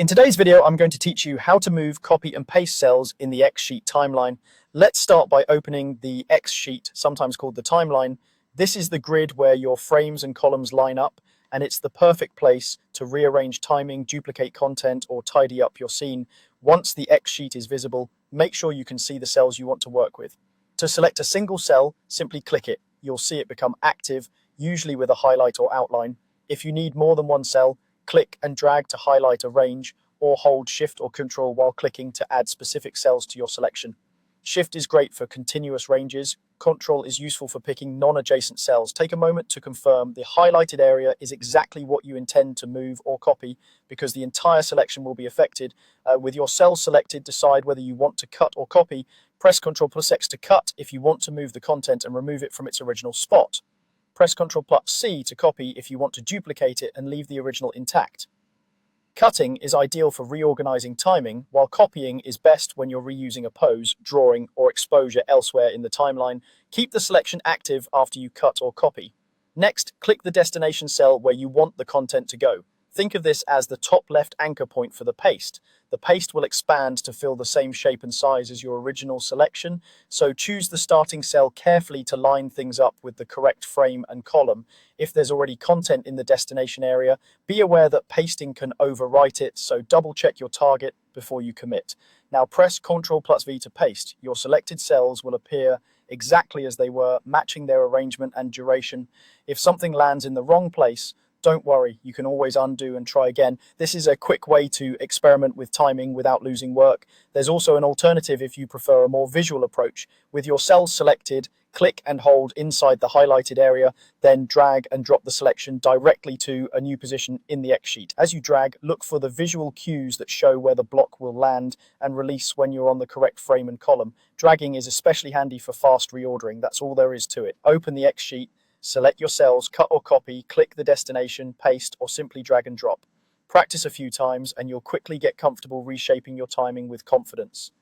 In today's video, I'm going to teach you how to move, copy and paste cells in the Xsheet timeline. Let's start by opening the Xsheet, sometimes called the timeline. This is the grid where your frames and columns line up, and it's the perfect place to rearrange timing, duplicate content, or tidy up your scene. Once the Xsheet is visible, make sure you can see the cells you want to work with. To select a single cell, simply click it. You'll see it become active, usually with a highlight or outline. If you need more than one cell, click and drag to highlight a range, or hold Shift or Control while clicking to add specific cells to your selection. Shift is great for continuous ranges. Control is useful for picking non-adjacent cells. Take a moment to confirm the highlighted area is exactly what you intend to move or copy, because the entire selection will be affected. With your cells selected, decide whether you want to cut or copy. Press Ctrl+X to cut if you want to move the content and remove it from its original spot. Press Ctrl+C to copy if you want to duplicate it and leave the original intact. Cutting is ideal for reorganizing timing, while copying is best when you're reusing a pose, drawing, or exposure elsewhere in the timeline. Keep the selection active after you cut or copy. Next, click the destination cell where you want the content to go. Think of this as the top left anchor point for the paste. The paste will expand to fill the same shape and size as your original selection, so choose the starting cell carefully to line things up with the correct frame and column. If there's already content in the destination area, be aware that pasting can overwrite it, so double check your target before you commit. Now press Ctrl+V to paste. Your selected cells will appear exactly as they were, matching their arrangement and duration. If something lands in the wrong place, don't worry, you can always undo and try again. This is a quick way to experiment with timing without losing work. There's also an alternative if you prefer a more visual approach. With your cells selected, click and hold inside the highlighted area, then drag and drop the selection directly to a new position in the Xsheet. As you drag, look for the visual cues that show where the block will land and release when you're on the correct frame and column. Dragging is especially handy for fast reordering. That's all there is to it. Open the Xsheet. Select your cells, cut or copy, click the destination, paste, or simply drag and drop. Practice a few times and you'll quickly get comfortable reshaping your timing with confidence.